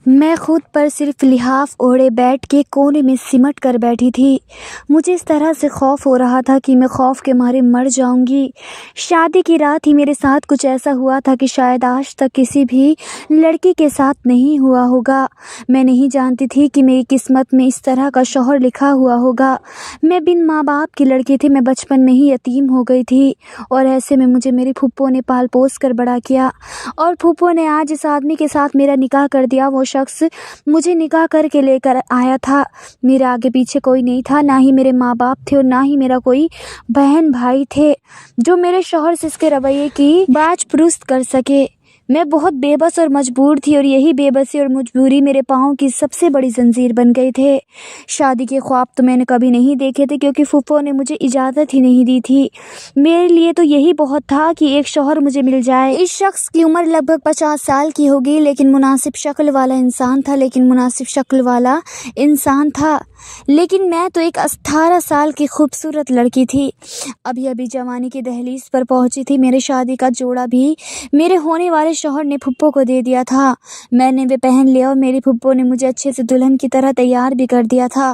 मैं खुद पर सिर्फ लिहाफ ओढ़े बैठ के कोने में सिमट कर बैठी थी। मुझे इस तरह से खौफ हो रहा था कि मैं खौफ के मारे मर जाऊंगी। शादी की रात ही मेरे साथ कुछ ऐसा हुआ था कि शायद आज तक किसी भी लड़की के साथ नहीं हुआ होगा। मैं नहीं जानती थी कि मेरी किस्मत में इस तरह का शौहर लिखा हुआ होगा। मैं बिन माँ बाप की लड़की थी। मैं बचपन में ही यतीम हो गई थी और ऐसे में मुझे मेरी फूफो ने पाल पोस कर बड़ा किया और फूफो ने आज इस आदमी के साथ मेरा निकाह कर दिया। वो शख्स मुझे निकाह करके लेकर आया था। मेरे आगे पीछे कोई नहीं था, ना ही मेरे माँ बाप थे और ना ही मेरा कोई बहन भाई थे जो मेरे शौहर से इसके रवैये की बाज पुरस्त कर सके। मैं बहुत बेबस और मजबूर थी और यही बेबसी और मजबूरी मेरे पाँव की सबसे बड़ी जंजीर बन गए थे। शादी के ख्वाब तो मैंने कभी नहीं देखे थे क्योंकि फूफो ने मुझे इजाज़त ही नहीं दी थी। मेरे लिए तो यही बहुत था कि एक शौहर मुझे मिल जाए। इस शख्स की उम्र लगभग 50 साल की होगी, लेकिन मुनासिब शक्ल वाला इंसान था। लेकिन मैं तो एक 18 साल की खूबसूरत लड़की थी। अभी अभी जवानी की दहलीज पर पहुंची थी। मेरे शादी का जोड़ा भी मेरे होने वाले शौहर ने फुप्पो को दे दिया था। मैंने वे पहन लिया और मेरी फुप्पो ने मुझे अच्छे से दुल्हन की तरह तैयार भी कर दिया था।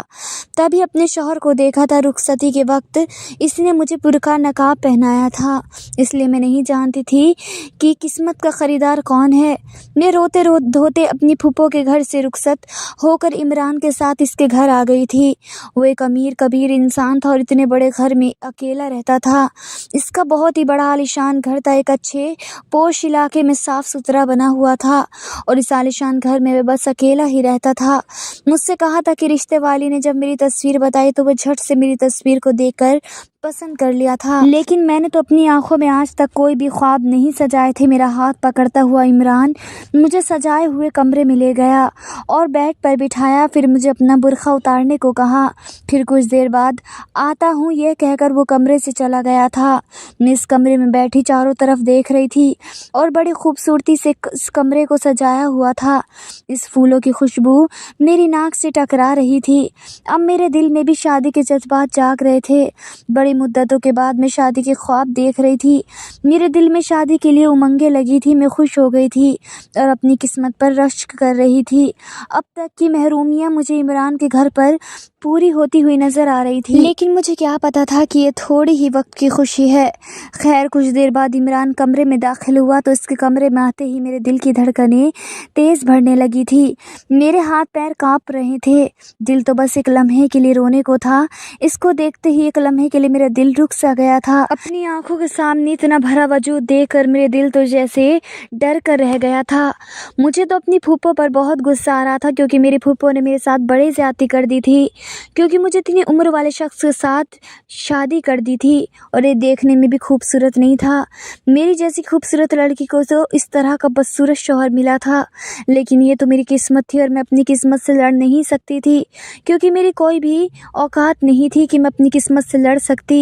तभी अपने शौहर को देखा था। रुखसती के वक्त इसने मुझे बुर्का नकाब पहनाया था, इसलिए मैं नहीं जानती थी कि किस्मत का ख़रीदार कौन है। मैं रोते धोते अपनी फुप्पो के घर से रुखसत होकर इमरान के साथ इसके घर आ गई थी। वो एक अमीर कबीर इंसान था और इतने बड़े घर में अकेला रहता था। इसका बहुत ही बड़ा आलीशान घर था। एक अच्छे पोश इलाके में साफ सुथरा बना हुआ था और इस आलीशान घर में मैं बस अकेला ही रहता था। मुझसे कहा था कि रिश्ते वाली ने जब मेरी तस्वीर बताई तो वह झट से मेरी तस्वीर को देखकर पसंद कर लिया था। लेकिन मैंने तो अपनी आंखों में आज तक कोई भी ख्वाब नहीं सजाए थे। मेरा हाथ पकड़ता हुआ इमरान मुझे सजाए हुए कमरे में ले गया और बेड पर बिठाया। फिर मुझे अपना बुर्का उतारने को कहा। फिर कुछ देर बाद आता हूँ यह कहकर वो कमरे से चला गया था। मैं इस कमरे में बैठी चारों तरफ देख रही थी और बड़ी खूबसूरती से इस कमरे को सजाया हुआ था। इस फूलों की खुशबू मेरी नाक से टकरा रही थी। अब मेरे दिल में भी शादी के जज्बात जाग रहे थे। बड़ी मुद्दतों के बाद मैं शादी के ख्वाब देख रही थी। मेरे दिल में शादी के लिए उमंगें लगी थी। मैं खुश हो गई थी और अपनी किस्मत पर रश्क कर रही थी। अब तक की महरूमियाँ मुझे इमरान के घर पर पूरी होती हुई नजर आ रही थी, लेकिन मुझे क्या पता था कि ये थोड़ी ही वक्त की खुशी है। खैर, कुछ देर बाद इमरान कमरे में दाखिल हुआ तो इसके कमरे में आते ही मेरे दिल की धड़कनें तेज भरने लगी थी। मेरे हाथ पैर कांप रहे थे। दिल तो बस एक लम्हे के लिए रोने को था। इसको देखते ही एक लम्हे के लिए मेरा दिल रुक सा गया था। अपनी आंखों के सामने इतना भरा वजूद देखकर मेरे दिल तो जैसे डर कर रह गया था। मुझे तो अपनी फूफो पर बहुत गुस्सा आ रहा था क्योंकि मेरी फूफो ने मेरे साथ बड़ी ज्यादती कर दी थी, क्योंकि मुझे इतनी उम्र वाले शख्स के साथ शादी कर दी थी और ये देखने में भी खूबसूरत नहीं था। मेरी जैसी खूबसूरत लड़की को तो इस तरह का बदसूरत शौहर मिला था, लेकिन ये तो मेरी किस्मत थी और मैं अपनी किस्मत से लड़ नहीं सकती थी क्योंकि मेरी कोई भी औकात नहीं थी कि मैं अपनी किस्मत से लड़ सकती।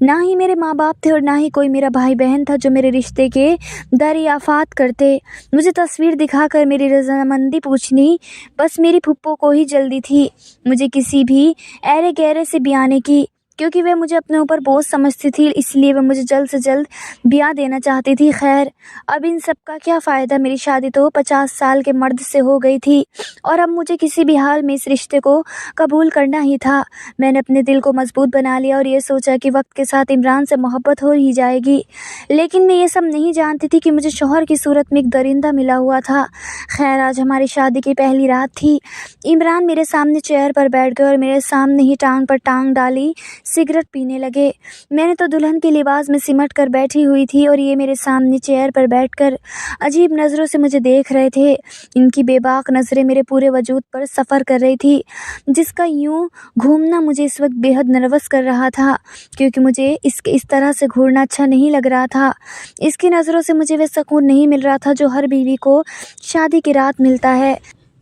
ना ही मेरे माँ बाप थे और ना ही कोई मेरा भाई बहन था जो मेरे रिश्ते के दरियाफात करते। मुझे तस्वीर दिखाकर मेरी रजामंदी पूछनी बस मेरी फुप्पो को ही जल्दी थी। मुझे किसी भी ऐरे गहरे से ब्याने की, क्योंकि वह मुझे अपने ऊपर बोझ समझती थी, इसलिए वह मुझे जल्द से जल्द ब्याह देना चाहती थी। खैर, अब इन सब का क्या फ़ायदा। मेरी शादी तो 50 साल के मर्द से हो गई थी और अब मुझे किसी भी हाल में इस रिश्ते को कबूल करना ही था। मैंने अपने दिल को मजबूत बना लिया और ये सोचा कि वक्त के साथ इमरान से मोहब्बत हो ही जाएगी। लेकिन मैं ये सब नहीं जानती थी कि मुझे शौहर की सूरत में एक दरिंदा मिला हुआ था। खैर, आज हमारी शादी की पहली रात थी। इमरान मेरे सामने चेयर पर बैठ गए और मेरे सामने ही टांग पर टांग डाली सिगरेट पीने लगे। मैंने तो दुल्हन के लिबास में सिमट कर बैठी हुई थी और ये मेरे सामने चेयर पर बैठकर अजीब नज़रों से मुझे देख रहे थे। इनकी बेबाक नज़रें मेरे पूरे वजूद पर सफ़र कर रही थी, जिसका यूं घूमना मुझे इस वक्त बेहद नर्वस कर रहा था क्योंकि मुझे इसके इस तरह से घूरना अच्छा नहीं लग रहा था। इसकी नज़रों से मुझे वह सुकून नहीं मिल रहा था जो हर बीवी को शादी की रात मिलता है।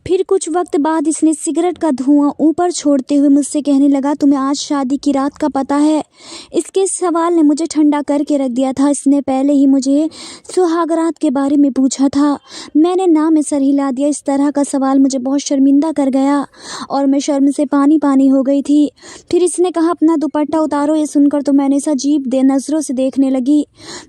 फिर कुछ वक्त बाद इसने सिगरेट का धुआं ऊपर छोड़ते हुए मुझसे कहने लगा, तुम्हें आज शादी की रात का पता है? इसके सवाल ने मुझे ठंडा करके रख दिया था। इसने पहले ही मुझे सुहागरात के बारे में पूछा था। मैंने ना में सर हिला दिया। इस तरह का सवाल मुझे बहुत शर्मिंदा कर गया और मैं शर्म से पानी पानी हो गई थी। फिर इसने कहा, अपना दुपट्टा उतारो। ये सुनकर तो मैंने इसे अजीब नज़रों से देखने लगी।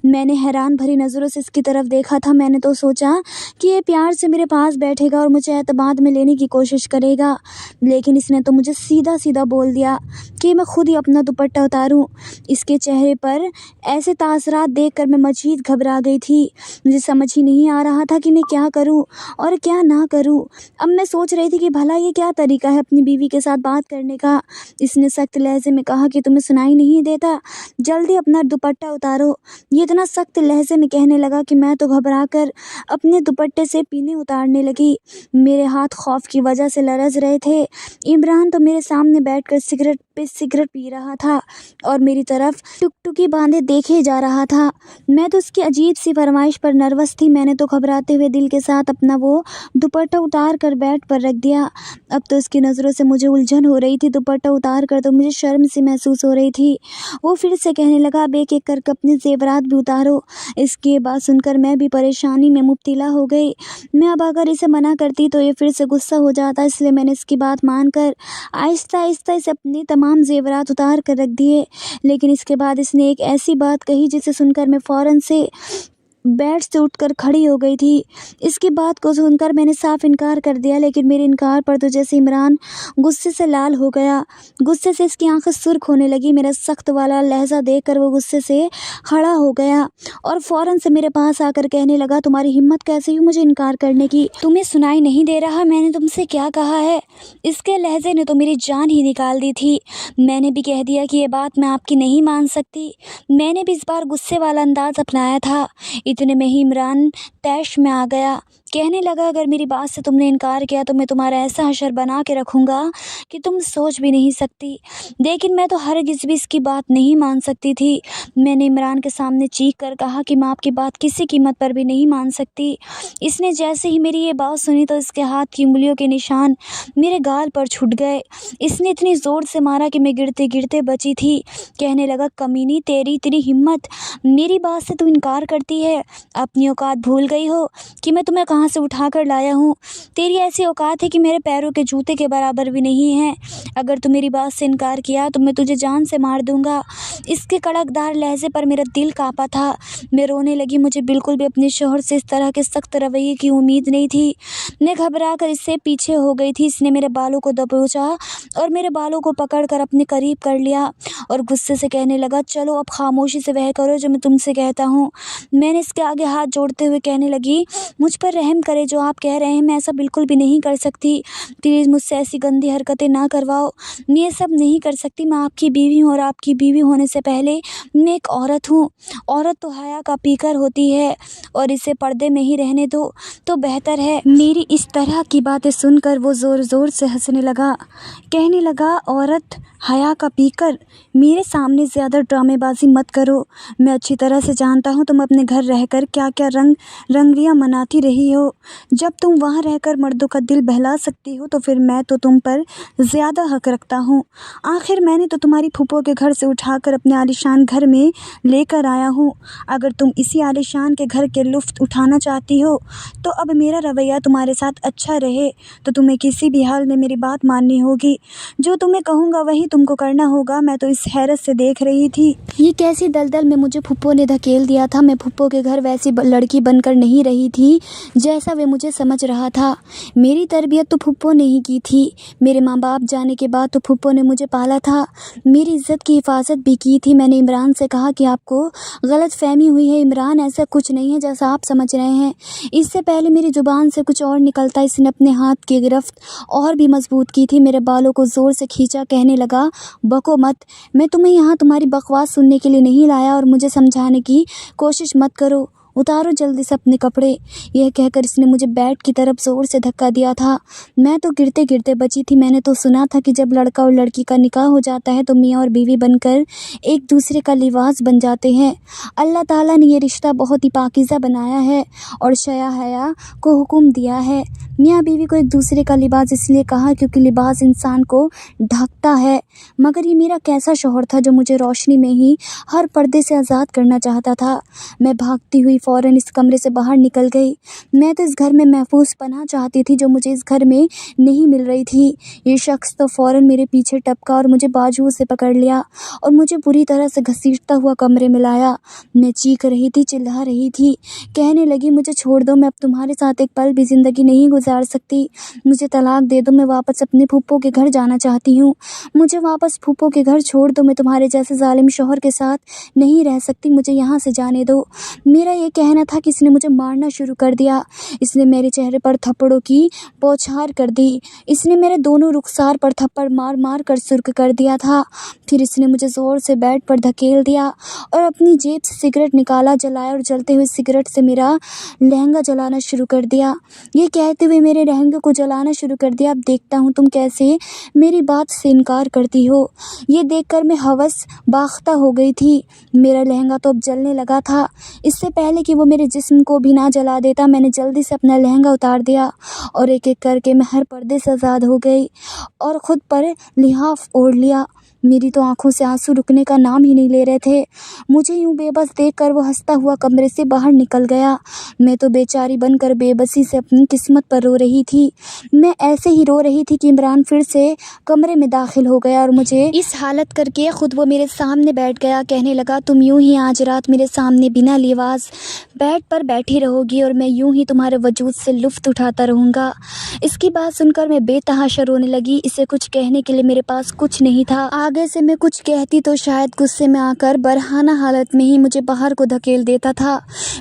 मैंने हैरान भरी नज़रों से इसकी तरफ देखा था। मैंने तो सोचा कि ये प्यार से मेरे पास बैठेगा और मुझे एतबार बाद में लेने की कोशिश करेगा, लेकिन इसने तो मुझे सीधा सीधा बोल दिया कि मैं खुद ही अपना दुपट्टा उतारूं। इसके चेहरे पर ऐसे तासरात देखकर मैं मज़ीद घबरा गई थी। मुझे समझ ही नहीं आ रहा था कि मैं क्या करूं और क्या ना करूं। अब मैं सोच रही थी कि भला ये क्या तरीका है अपनी बीवी के साथ बात करने का। इसने सख्त लहजे में कहा कि तुम्हें सुनाई नहीं देता, जल्दी अपना दुपट्टा उतारो। ये इतना सख्त लहजे में कहने लगा कि मैं तो घबरा कर अपने दुपट्टे से पीने उतारने लगी। मेरे हाथ खौफ की वजह से लरज रहे थे। इमरान तो मेरे सामने बैठकर सिगरेट पे सिगरेट पी रहा था और मेरी तरफ टुकटुकी बांधे देखे जा रहा था। मैं तो उसकी अजीब सी फरमाइश पर नर्वस थी। मैंने तो घबराते हुए दिल के साथ अपना वो दुपट्टा उतार कर बेड पर रख दिया। अब तो उसकी नज़रों से मुझे उलझन हो रही थी। दुपट्टा उतार कर तो मुझे शर्म सी महसूस हो रही थी। वो फिर से कहने लगा, अब एक एक करके अपने ज़ेवरात भी उतारो। इसकी ये बात सुनकर मैं भी परेशानी में मुब्तला हो गई। मैं अब अगर इसे मना करती तो ये फिर से गुस्सा हो जाता, इसलिए मैंने इसकी बात मानकर आहिस्ता आहिस्ता इसे अपने तमाम ज़ेवरात उतार कर रख दिए। लेकिन इसके बाद इसने एक ऐसी बात कही जिसे सुनकर मैं फ़ौरन से बेड से उठकर खड़ी हो गई थी। इसकी बात को सुनकर मैंने साफ इनकार कर दिया, लेकिन मेरे इनकार पर तो जैसे इमरान गुस्से से लाल हो गया। गुस्से से इसकी आंखें सुर्ख होने लगी। मेरा सख्त वाला लहजा देखकर वो गुस्से से खड़ा हो गया और फ़ौरन से मेरे पास आकर कहने लगा, तुम्हारी हिम्मत कैसे हुई मुझे इनकार करने की? तुम्हें सुनाई नहीं दे रहा मैंने तुमसे क्या कहा है? इसके लहजे ने तो मेरी जान ही निकाल दी थी। मैंने भी कह दिया कि ये बात मैं आपकी नहीं मान सकती। मैंने भी इस बार गुस्से वाला अंदाज़ अपनाया था। इतने में ही इमरान तैश में आ गया। कहने लगा, अगर मेरी बात से तुमने इनकार किया तो मैं तुम्हारा ऐसा हशर बना के रखूँगा कि तुम सोच भी नहीं सकती। लेकिन मैं तो हरगिज़ भी इसकी बात नहीं मान सकती थी। मैंने इमरान के सामने चीख कर कहा कि मैं आपकी बात किसी कीमत पर भी नहीं मान सकती। इसने जैसे ही मेरी ये बात सुनी तो इसके हाथ की उंगलियों के निशान मेरे गाल पर छूट गए। इसने इतनी ज़ोर से मारा कि मैं गिरते गिरते बची थी। कहने लगा, कमीनी तेरी इतनी हिम्मत, मेरी बात से तू इनकार करती है? अपनी औकात भूल गई हो कि मैं तुम्हें कहाँ से उठा कर लाया हूँ? तेरी ऐसी औकात है कि मेरे पैरों के जूते के बराबर भी नहीं है। अगर तू मेरी बात से इनकार किया तो मैं तुझे जान से मार दूंगा। इसके कड़कदार लहजे पर मेरा दिल कांपा था। मैं रोने लगी। मुझे बिल्कुल भी अपने शौहर से इस तरह के सख्त रवैये की उम्मीद नहीं थी। मैं घबरा कर इससे पीछे हो गई थी। इसने मेरे बालों को दबोचा और मेरे बालों को पकड़कर अपने करीब कर लिया और गुस्से से कहने लगा, चलो अब खामोशी से वह करो जो मैं तुमसे कहता हूँ। मैंने इसके आगे हाथ जोड़ते हुए कहने लगी, मुझ पर रहम करे, जो आप कह रहे हैं मैं ऐसा बिल्कुल भी नहीं कर सकती। प्लीज़ मुझसे ऐसी गंदी हरकतें ना करवाओ। मैं ये सब नहीं कर सकती। मैं आपकी बीवी हूँ और आपकी बीवी होने से पहले मैं एक औरत हूँ। औरत तो हया का पीकर होती है और इसे पर्दे में ही रहने दो तो बेहतर है। मेरी इस तरह की बातें सुनकर वो ज़ोर ज़ोर से हंसने लगा। कहने लगा, औरत हया का पीकर? मेरे सामने ज़्यादा ड्रामेबाजी मत करो। मैं अच्छी तरह से जानता हूँ तुम अपने घर रहकर क्या क्या रंगियाँ मनाती रही हो। जब तुम वहाँ रहकर मर्दों का दिल बहला सकती हो तो फिर मैं तो तुम पर ज़्यादा हक रखता हूँ। आखिर मैंने तो तुम्हारी फूफो के घर से उठाकर अपने आलीशान घर में लेकर आया हूँ। अगर तुम इसी आलीशान के घर के लुत्फ़ उठाना चाहती हो तो अब मेरा रवैया तुम्हारे साथ अच्छा रहे तो तुम्हें किसी भी हाल में मेरी बात माननी होगी। जो तुम्हें कहूँगा वही तुमको करना होगा। मैं तो इस हैरत से देख रही थी, ये कैसी दलदल में मुझे फूफो ने धकेल दिया था। मैं फूफो के घर वैसी लड़की बनकर नहीं रही थी जैसा वे मुझे समझ रहा था। मेरी तरबियत तो फूफो ने ही की थी। मेरे माँ बाप जाने के बाद तो फूफो ने मुझे पाला था, मेरी इज़्ज़त की हिफाजत भी की थी। मैंने इमरान से कहा कि आपको गलत फहमी हुई है, इमरान ऐसा कुछ नहीं है जैसा आप समझ रहे हैं। इससे पहले मेरी ज़ुबान से कुछ और निकलता इसने अपने हाथ की गिरफ्त और भी मजबूत की थी। मेरे बालों को ज़ोर से खींचा। कहने लगा, बको मत। मैं तुम्हें यहाँ तुम्हारी बकवास सुनने के लिए नहीं लाया और मुझे समझाने की कोशिश मत करो। उतारो जल्दी से अपने कपड़े। यह कहकर इसने मुझे बेड की तरफ ज़ोर से धक्का दिया था। मैं तो गिरते गिरते बची थी। मैंने तो सुना था कि जब लड़का और लड़की का निकाह हो जाता है तो मियाँ और बीवी बनकर एक दूसरे का लिबास बन जाते हैं। अल्लाह ताला ने यह रिश्ता बहुत ही पाकीज़ा बनाया है और शया हया को हुक्म दिया है। मियाँ बीवी को एक दूसरे का लिबास इसलिए कहा क्योंकि लिबास इंसान को ढकता है। मगर ये मेरा कैसा शौहर था जो मुझे रोशनी में ही हर पर्दे से आज़ाद करना चाहता था। मैं भागती हुई फ़ौरन इस कमरे से बाहर निकल गई। मैं तो इस घर में महफूज पनाह चाहती थी जो मुझे इस घर में नहीं मिल रही थी। ये शख्स तो फ़ौरन मेरे पीछे टपका और मुझे बाजुओं से पकड़ लिया और मुझे बुरी तरह से घसीटता हुआ कमरे में लाया। मैं चीख रही थी, चिल्ला रही थी, कहने लगी, मुझे छोड़ दो, मैं अब तुम्हारे साथ एक पल भी ज़िंदगी नहीं गुजार सकती। मुझे तलाक दे दो, मैं वापस अपने फूफो के घर जाना चाहती हूँ। मुझे वापस फूफो के घर छोड़ दो, मैं तुम्हारे जैसे ज़ालिम शौहर के साथ नहीं रह सकती, मुझे यहाँ से जाने दो। मेरा ये कहना था कि इसने मुझे मारना शुरू कर दिया। इसने मेरे चेहरे पर थप्पड़ों की बौछार कर दी। इसने मेरे दोनों रुखसार पर थप्पड़ मार मार कर सुर्ख कर दिया था। फिर इसने मुझे ज़ोर से बेड पर धकेल दिया और अपनी जेब से सिगरेट निकाला, जलाया और जलते हुए सिगरेट से मेरा लहंगा जलाना शुरू कर दिया। ये कहते हुए मेरे लहंगे को जलाना शुरू कर दिया। अब देखता हूँ तुम कैसे मेरी बात से इनकार करती हो। ये देखकर मैं हवस बाख्ता हो गई थी। मेरा लहंगा तो अब जलने लगा था। इससे पहले कि वो मेरे जिस्म को भी ना जला देता, मैंने जल्दी से अपना लहंगा उतार दिया और एक एक करके मैं हर पर्दे से आज़ाद हो गई और ख़ुद पर लिहाफ ओढ़ लिया। मेरी तो आंखों से आंसू रुकने का नाम ही नहीं ले रहे थे। मुझे यूं बेबस देखकर वो हंसता हुआ कमरे से बाहर निकल गया। मैं तो बेचारी बनकर बेबसी से अपनी किस्मत पर रो रही थी। मैं ऐसे ही रो रही थी कि इमरान फिर से कमरे में दाखिल हो गया और मुझे इस हालत करके ख़ुद वो मेरे सामने बैठ गया। कहने लगा, तुम यूं ही आज रात मेरे सामने बिना लिबास बेड पर बैठी रहोगी और मैं यूं ही तुम्हारे वजूद से लुफ्त उठाता रहूँगा। इसकी बात सुनकर मैं बेतहाशा रोने लगी। इसे कुछ कहने के लिए मेरे पास कुछ नहीं था। आगे से मैं कुछ कहती तो शायद गुस्से में आकर बरहाना हालत में ही मुझे बाहर को धकेल देता था।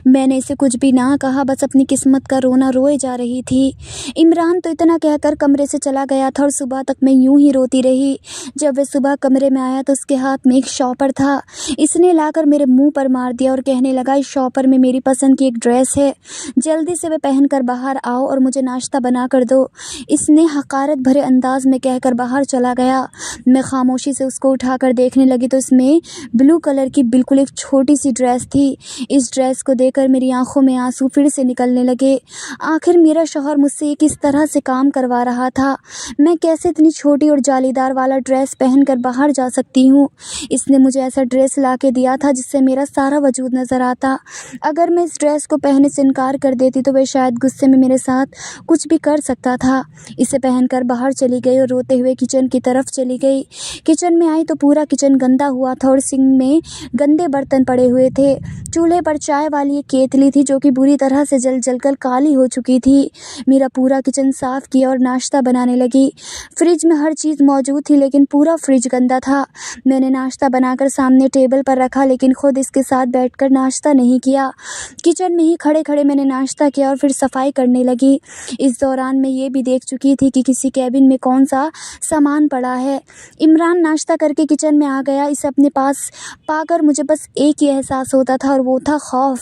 मैंने इसे कुछ भी ना कहा, बस अपनी किस्मत का रोना रोए जा रही थी। इमरान तो इतना कहकर कमरे से चला गया था और सुबह तक मैं यूं ही रोती रही। जब वह सुबह कमरे में आया तो उसके हाथ में एक शॉपर था। इसने लाकर मेरे मुंह पर मार दिया और कहने लगा, इस शॉपर में मेरी पसंद की एक ड्रेस है, जल्दी से वह पहनकर बाहर आओ और मुझे नाश्ता बना कर दो। इसने हकारत भरे अंदाज में कहकर बाहर चला गया। मैं खामोशी से उसको उठाकर देखने लगी तो इसमें ब्लू कलर की बिल्कुल एक छोटी सी ड्रेस थी। इस ड्रेस को देखकर मेरी आंखों में आंसू फिर से निकलने लगे। आखिर मेरा शौहर मुझसे ये किस तरह से काम करवा रहा था? मैं कैसे इतनी छोटी और जालीदार वाला ड्रेस पहनकर बाहर जा सकती हूँ? इसने मुझे ऐसा ड्रेस ला के दिया था जिससे मेरा सारा वजूद नज़र आता। अगर मैं इस ड्रेस को पहनने से इनकार कर देती तो वह शायद गुस्से में मेरे साथ कुछ भी कर सकता था। इसे पहनकर बाहर चली गई और रोते हुए किचन की तरफ चली गई। किचन में आई तो पूरा किचन गंदा हुआ था और सिंक में गंदे बर्तन पड़े हुए थे। चूल्हे पर चाय वाली एक केतली थी जो कि बुरी तरह से जल जलकर काली हो चुकी थी। मेरा पूरा किचन साफ़ किया और नाश्ता बनाने लगी। फ्रिज में हर चीज़ मौजूद थी लेकिन पूरा फ्रिज गंदा था। मैंने नाश्ता बनाकर सामने टेबल पर रखा लेकिन खुद इसके साथ बैठकर नाश्ता नहीं किया। किचन में ही खड़े खड़े मैंने नाश्ता किया और फिर सफाई करने लगी। इस दौरान मैं ये भी देख चुकी थी कि किसी कैबिन में कौन सा सामान पड़ा है। इमरान नाश्ता करके किचन में आ गया। इसे अपने पास पाकर मुझे बस एक ही एहसास होता था और वो था खौफ।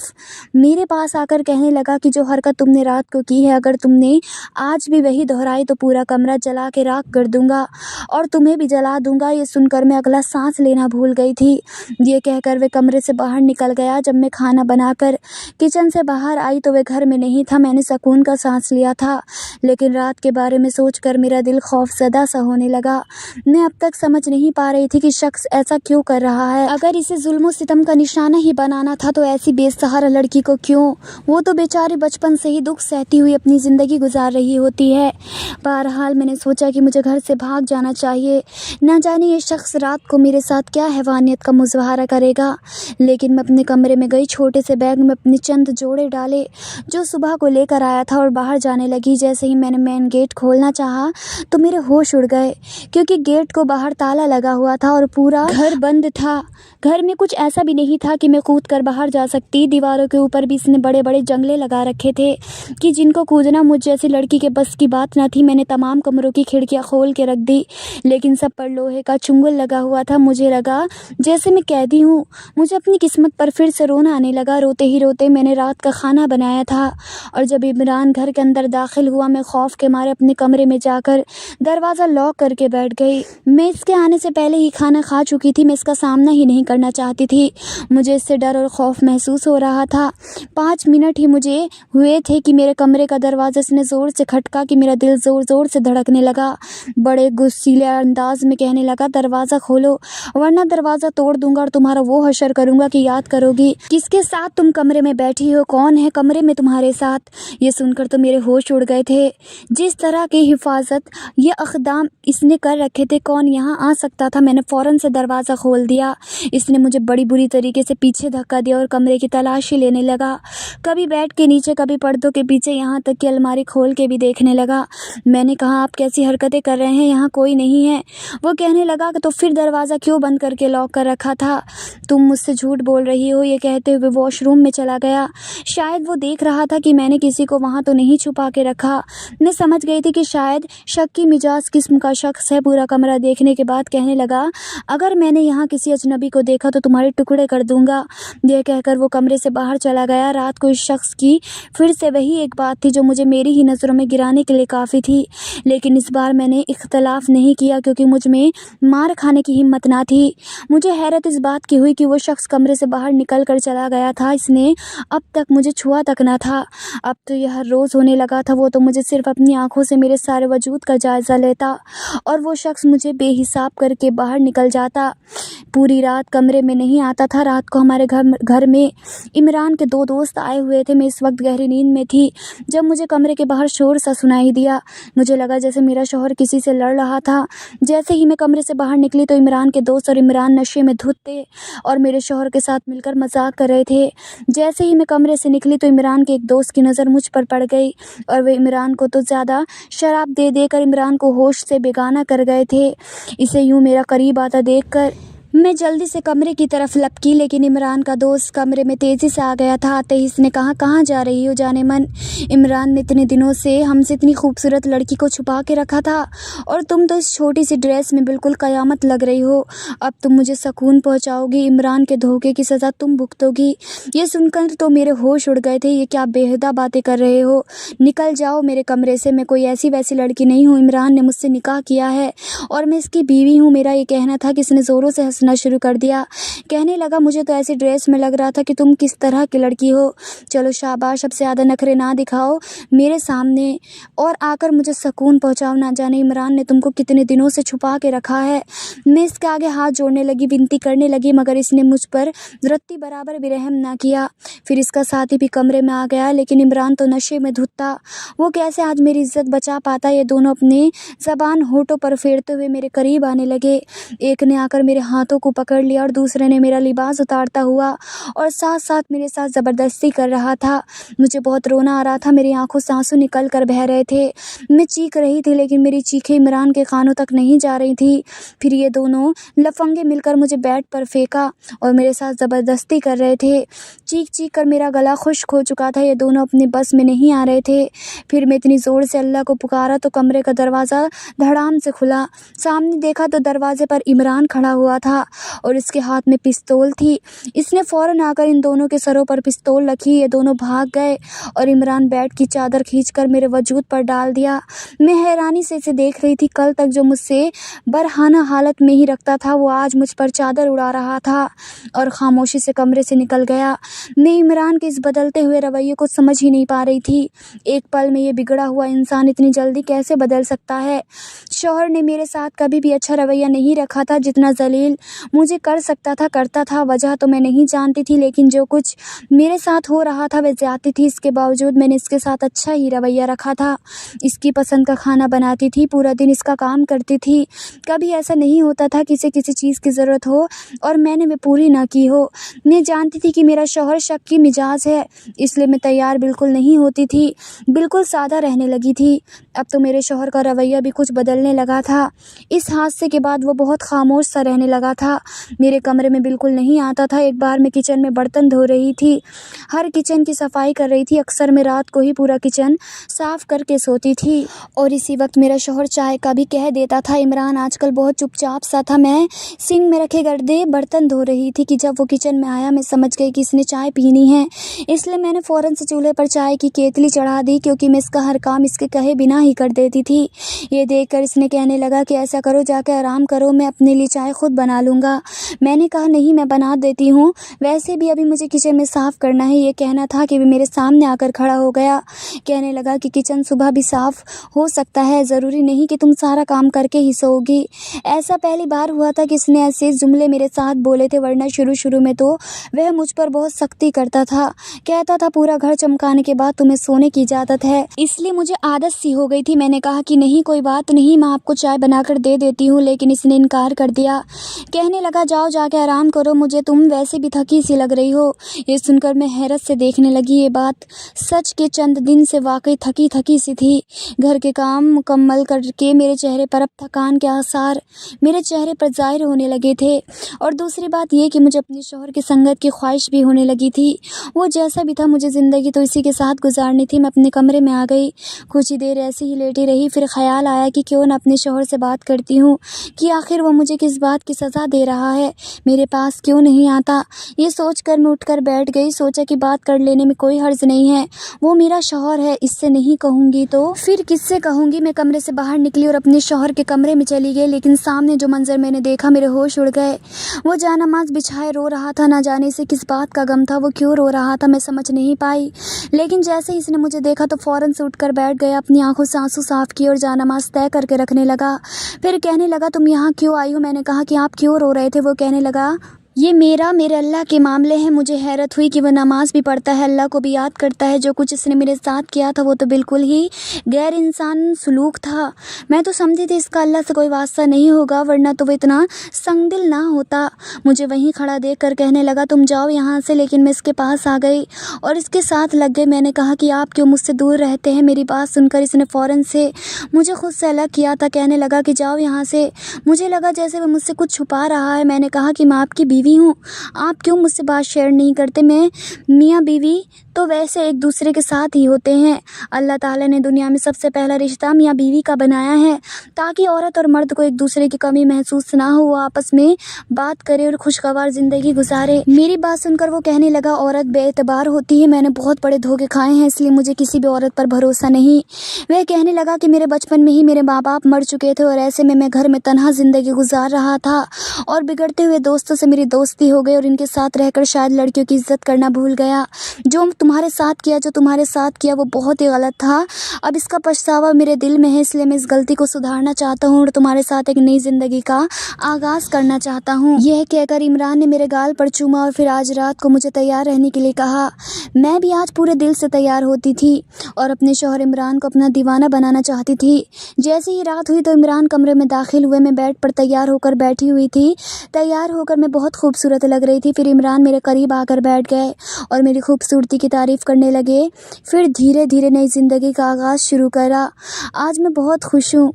मेरे पास आकर कहने लगा कि जो हरकत तुमने रात को की है अगर तुमने आज भी वही दोहराई तो पूरा कमरा जला के राख कर दूंगा और तुम्हें भी जला दूंगा। ये सुनकर मैं अगला सांस लेना भूल गई थी। ये कहकर वे कमरे से बाहर निकल गया। जब मैं खाना बनाकर किचन से बाहर आई तो वह घर में नहीं था। मैंने सुकून का सांस लिया था लेकिन रात के बारे में सोचकर मेरा दिल खौफज़दा सा होने लगा। मैं अब तक समझ नहीं पा रही थी कि शख्स ऐसा क्यों कर रहा है। अगर इसे जुल्म सितम का निशाना ही बनाना था तो ऐसी बेसहारा लड़की को क्यों? वो तो बेचारी बचपन से ही दुख सहती हुई अपनी ज़िंदगी गुजार रही होती है। बहरहाल मैंने सोचा कि मुझे घर से भाग जाना चाहिए। ना जाने ये शख्स रात को मेरे साथ क्या हैवानियत का मुज़ाहरा करेगा। लेकिन मैं अपने कमरे में गई, छोटे से बैग में अपने चंद जोड़े डाले जो सुबह को लेकर आया था और बाहर जाने लगी। जैसे ही मैंने मेन गेट खोलना चाहा तो मेरे होश उड़ गए क्योंकि गेट को बाहर ताला लगा हुआ था और पूरा घर बंद था। घर में कुछ ऐसा भी नहीं था कि मैं कूद कर बाहर जा सकती। दीवारों के ऊपर भी इसने बड़े बड़े जंगले लगा रखे थे कि जिनको कूदना मुझ जैसी लड़की के बस की बात न थी। मैंने तमाम कमरों की खिड़कियां खोल के रख दी लेकिन सब पर लोहे का चुंगल लगा हुआ था। मुझे लगा जैसे मैं कैदी हूँ। मुझे अपनी किस्मत पर फिर से रोना आने लगा। रोते ही रोते मैंने रात का खाना बनाया था और जब इमरान घर के अंदर दाखिल हुआ मैं खौफ के मारे अपने कमरे में जाकर दरवाज़ा लॉक करके बैठ गई। मैं इसके आने से पहले ही खाना खा चुकी थी। मैं इसका सामना ही नहीं करना चाहती थी। मुझे इससे डर और खौफ महसूस हो रहा था। 5 मिनट ही मुझे हुए थे कि मेरे कमरे का दरवाज़ा इसने ज़ोर से खटका कि मेरा दिल ज़ोर-ज़ोर से धड़कने लगा। बड़े गुस्सीले अंदाज में कहने लगा, दरवाज़ा खोलो वरना दरवाज़ा तोड़ दूंगा और तुम्हारा वो हशर करूंगा कि याद करोगी किसके साथ तुम कमरे में बैठी हो, कौन है कमरे में तुम्हारे साथ। ये सुनकर तो मेरे होश उड़ गए थे। जिस तरह की हिफाजत ये अक़दाम इसने कर रखे थे, कौन यहाँ आ सकता था। मैंने फ़ौरन से दरवाज़ा खोल दिया। इसने मुझे बड़ी बुरी तरीके से पीछे धक्का दिया और कमरे की तलाशी लेने लगा। कभी बेड के नीचे, कभी पर्दों के पीछे, यहाँ तक कि अलमारी खोल के भी देखने लगा। मैंने कहा, आप कैसी हरकतें कर रहे हैं, यहाँ कोई नहीं है। वो कहने लगा कि तो फिर दरवाज़ा क्यों बंद करके लॉक कर रखा था, तुम मुझसे झूठ बोल रही हो। ये कहते हुए वॉशरूम में चला गया। शायद वो देख रहा था कि मैंने किसी को वहाँ तो नहीं छुपा के रखा। मैं समझ गई थी कि शायद शक्की मिजाज किस्म का शख्स है। पूरा कमरा देखने के बाद कहने लगा, अगर मैंने यहाँ किसी अजनबी को देखा तो तुम्हारे टुकड़े कर दूंगा। यह कहकर वो कमरे से बाहर चला गया। रात को इस शख्स की फिर से वही एक बात थी जो मुझे मेरी ही नज़रों में गिराने के लिए काफ़ी थी। लेकिन इस बार मैंने इख्तलाफ नहीं किया क्योंकि मुझ में मार खाने की हिम्मत ना थी। मुझे हैरत इस बात की हुई कि वो शख्स कमरे से बाहर निकल कर चला गया था। इसने अब तक मुझे छुआ तक ना था। अब तो यह हर रोज़ होने लगा था। वो तो मुझे सिर्फ अपनी आंखों से मेरे सारे वजूद का जायज़ा लेता और वो शख्स मुझे बेहिसाब करके बाहर निकल जाता। पूरी रात कमरे में नहीं आता था। रात को हमारे घर में इमरान के 2 दोस्त आए हुए थे। मैं इस वक्त गहरी नींद में थी जब मुझे कमरे के बाहर शोर सा सुनाई दिया। मुझे लगा जैसे मेरा शौहर किसी से लड़ रहा था। जैसे ही मैं कमरे से बाहर निकली तो इमरान के दोस्त और इमरान नशे में धुत थे और मेरे शौहर के साथ मिलकर मजाक कर रहे थे। जैसे ही मैं कमरे से निकली तो इमरान के एक दोस्त की नज़र मुझ पर पड़ गई और वे इमरान को तो ज़्यादा शराब दे देकर इमरान को होश से बेगाना कर गए थे। इसे यूँ मेरा करीब आता देखकर मैं जल्दी से कमरे की तरफ लपकी, लेकिन इमरान का दोस्त कमरे में तेज़ी से आ गया था। आते ही इसने कहा, कहाँ जा रही हो जाने मन। इमरान ने इतने दिनों से हमसे इतनी खूबसूरत लड़की को छुपा के रखा था और तुम तो इस छोटी सी ड्रेस में बिल्कुल क़यामत लग रही हो। अब तुम मुझे सुकून पहुँचाओगी, इमरान के धोखे की सज़ा तुम भुगतोगी। ये सुनकर तो मेरे होश उड़ गए थे। ये क्या बेहुदा बातें कर रहे हो, निकल जाओ मेरे कमरे से। मैं कोई ऐसी वैसी लड़की नहीं हूँ। इमरान ने मुझसे निकाह किया है और मैं इसकी बीवी हूँ। मेरा ये कहना था कि इसने ज़ोरों से हंसना शुरू कर दिया। कहने लगा, मुझे तो ऐसी ड्रेस में लग रहा था कि तुम किस तरह की लड़की हो। चलो शाबाश, अब से ज़्यादा नखरे ना दिखाओ मेरे सामने और आकर मुझे सुकून पहुंचाओ। ना जाने इमरान ने तुमको कितने दिनों से छुपा के रखा है। मैं इसके आगे हाथ जोड़ने लगी, विनती करने लगी, मगर इसने मुझ पर रत्ती बराबर भी रहम ना किया। फिर इसका साथी भी कमरे में आ गया, लेकिन इमरान तो नशे में धुत था। वो कैसे आज मेरी इज्जत बचा पाता। ये दोनों अपनी ज़बान होठों पर फेरते हुए मेरे करीब आने लगे। एक ने आकर मेरे हाथों को पकड़ लिया और दूसरे ने मेरा लिबास उतारता हुआ और साथ साथ मेरे साथ ज़बरदस्ती कर रहा था। मुझे बहुत रोना आ रहा था। मेरी आंखों से आंसू निकल कर बह रहे थे। मैं चीख रही थी, लेकिन मेरी चीखें इमरान के कानों तक नहीं जा रही थी। फिर ये दोनों लफंगे मिलकर मुझे बेड पर फेंका और मेरे साथ ज़बरदस्ती कर रहे थे। चीख चीख कर मेरा गला खुश्क हो चुका था। ये दोनों अपने बस में नहीं आ रहे थे। फिर मैं इतनी ज़ोर से अल्लाह को पुकारा तो कमरे का दरवाज़ा धड़ाम से खुला। सामने देखा तो दरवाजे पर इमरान खड़ा हुआ था और इसके हाथ में पिस्तौल थी। इसने फ़ौरन आकर इन दोनों के सरों पर पिस्तौल रखी। ये दोनों भाग गए और इमरान बेड की चादर खींचकर मेरे वजूद पर डाल दिया। मैं हैरानी से इसे देख रही थी। कल तक जो मुझसे बरहाना हालत में ही रखता था, वो आज मुझ पर चादर उड़ा रहा था और खामोशी से कमरे से निकल गया। मैं इमरान के इस बदलते हुए रवैये को समझ ही नहीं पा रही थी। एक पल में ये बिगड़ा हुआ इंसान इतनी जल्दी कैसे बदल सकता है। शौहर ने मेरे साथ कभी भी अच्छा रवैया नहीं रखा था। जितना जलील मुझे कर सकता था करता था। वजह तो मैं नहीं जानती थी, लेकिन जो कुछ मेरे साथ हो रहा था वह ज्यादती थी। इसके बावजूद मैंने इसके साथ अच्छा ही रवैया रखा था। इसकी पसंद का खाना बनाती थी, पूरा दिन इसका काम करती थी। कभी ऐसा नहीं होता था कि इसे किसी चीज़ की ज़रूरत हो और मैंने वे पूरी ना की हो। मैं जानती थी कि मेरा शौहर शक्की मिजाज है, इसलिए मैं तैयार बिल्कुल नहीं होती थी, बिल्कुल सादा रहने लगी थी। अब तो मेरे शौहर का रवैया भी कुछ बदलने लगा था। इस हादसे के बाद वो बहुत खामोश सा रहने लगा था। मेरे कमरे में बिल्कुल नहीं आता था। एक बार मैं किचन में बर्तन धो रही थी, हर किचन की सफाई कर रही थी। अक्सर मैं रात को ही पूरा किचन साफ़ करके सोती थी और इसी वक्त मेरा शौहर चाय का भी कह देता था। इमरान आजकल बहुत चुपचाप सा था। मैं सिंक में रखे गर्दे बर्तन धो रही थी कि जब वो किचन में आया। मैं समझ गई कि इसने चाय पीनी है, इसलिए मैंने फ़ौरन से चूल्हे पर चाय की केतली चढ़ा दी, क्योंकि मैं इसका हर काम इसके कहे बिना ही कर देती थी। ये देखकर इसने कहने लगा कि ऐसा करो, जाकर आराम करो, मैं अपने लिए चाय खुद बना लूँगा। मैंने कहा नहीं, मैं बना देती हूँ, वैसे भी अभी मुझे किचन में साफ़ करना है। ये कहना था कि वे मेरे सामने आकर खड़ा हो गया। कहने लगा कि किचन सुबह भी साफ़ हो सकता है, ज़रूरी नहीं कि तुम सारा काम करके ही सोओगी। ऐसा पहली बार हुआ था कि इसने ऐसे जुमले मेरे साथ बोले थे, वरना शुरू में तो वह मुझ पर बहुत सख्ती करता था। कहता था पूरा घर चमकाने के बाद तुम्हें सोने की इजाज़त है, इसलिए मुझे आदत सी हो गई थी। मैंने कहा कि नहीं, कोई बात नहीं, मैं आपको चाय बनाकर दे देती हूँ, लेकिन इसने इनकार कर दिया। कहने लगा जाओ जाके आराम करो, मुझे तुम वैसे भी थकी सी लग रही हो। ये सुनकर मैं हैरत से देखने लगी। ये बात सच के चंद दिन से वाकई थकी सी थी। घर के काम मुकम्मल करके मेरे चेहरे पर अब थकान के आसार मेरे चेहरे पर ज़ाहिर होने लगे थे। और दूसरी बात ये कि मुझे अपने शौहर की संगत की ख्वाहिश भी होने लगी थी। वो जैसा भी था, मुझे ज़िंदगी तो इसी के साथ गुजारनी थी। मैं अपने कमरे में आ गई, कुछ ही देर ऐसे ही लेटी रही। फिर ख्याल आया कि क्यों न अपने शौहर से बात करती हूँ कि आखिर वो मुझे किस बात की सज़ा दे रहा है, मेरे पास क्यों नहीं आता। ये सोचकर मैं उठकर बैठ गई। सोचा कि बात कर लेने में कोई हर्ज नहीं है, वो मेरा शौहर है, इससे नहीं कहूँगी तो फिर किससे कहूँगी। मैं कमरे से बाहर निकली और अपने शौहर के कमरे में चली गई, लेकिन सामने जो मंजर मैंने देखा, मेरे होश उड़ गए। वो जायनमाज़ बिछाए रो रहा था। ना जाने से किस बात का गम था, वो क्यों रो रहा था, मैं समझ नहीं पाई। लेकिन जैसे ही इसने मुझे देखा तो फ़ौरन से उठकर बैठ गया, अपनी आंखों से आंसू साफ़ किए और जायनमाज़ तय करके रखने लगा। फिर कहने लगा तुम यहाँ क्यों आई हो। मैंने कहा कि आप क्यों रो रहे थे। वो कहने लगा ये मेरे अल्लाह के मामले हैं। मुझे हैरत हुई कि वह नमाज भी पढ़ता है, अल्लाह को भी याद करता है। जो कुछ इसने मेरे साथ किया था वो तो बिल्कुल ही गैर इंसान सलूक था। मैं तो समझी थी इसका अल्लाह से कोई वास्ता नहीं होगा, वरना तो वो इतना संगदिल ना होता। मुझे वहीं खड़ा देख कर कहने लगा तुम जाओ यहाँ से। लेकिन मैं इसके पास आ गई और इसके साथ लग गई। मैंने कहा कि आप क्यों मुझसे दूर रहते हैं। मेरी बात सुनकर इसने फ़ौरन से मुझे खुद से अलग किया था। कहने लगा कि जाओ यहाँ से। मुझे लगा जैसे वह मुझसे कुछ छुपा रहा है। मैंने कहा कि मैं आपकी बीवी हूँ, आप क्यों मुझसे बात शेयर नहीं करते। मैं मियाँ बीवी तो वैसे एक दूसरे के साथ ही होते हैं। अल्लाह ताला ने दुनिया में सबसे पहला रिश्ता मियाँ बीवी का बनाया है, ताकि औरत और मर्द को एक दूसरे की कमी महसूस ना हो, वो आपस में बात करे और खुशगवार ज़िंदगी गुजारे। मेरी बात सुनकर वो कहने लगा औरत बेएतबार होती है, मैंने बहुत बड़े धोखे खाए हैं, इसलिए मुझे किसी भी औरत पर भरोसा नहीं। वह कहने लगा कि मेरे बचपन में ही मेरे माँ बाप मर चुके थे और ऐसे में मैं घर में तन्हा ज़िंदगी गुजार रहा था और बिगड़ते हुए दोस्तों से मेरी दोस्ती हो गई और इनके साथ रहकर शायद लड़कियों की इज्जत करना भूल गया। जो तुम्हारे साथ किया वो बहुत ही गलत था। अब इसका पछतावा मेरे दिल में है, इसलिए मैं इस गलती को सुधारना चाहता हूँ और तुम्हारे साथ एक नई ज़िंदगी का आगाज़ करना चाहता हूँ। यह कहकर इमरान ने मेरे गाल पर चूमा और फिर आज रात को मुझे तैयार रहने के लिए कहा। मैं भी आज पूरे दिल से तैयार होती थी और अपने शौहर इमरान को अपना दीवाना बनाना चाहती थी। जैसे ही रात हुई तो इमरान कमरे में दाखिल हुए। मैं बेड पर तैयार होकर बैठी हुई थी। तैयार होकर मैं बहुत खूबसूरत लग रही थी। फिर इमरान मेरे करीब आकर बैठ गए और मेरी खूबसूरती की तारीफ़ करने लगे। फिर धीरे धीरे नई ज़िंदगी का आगाज़ शुरू करा। आज मैं बहुत खुश हूँ।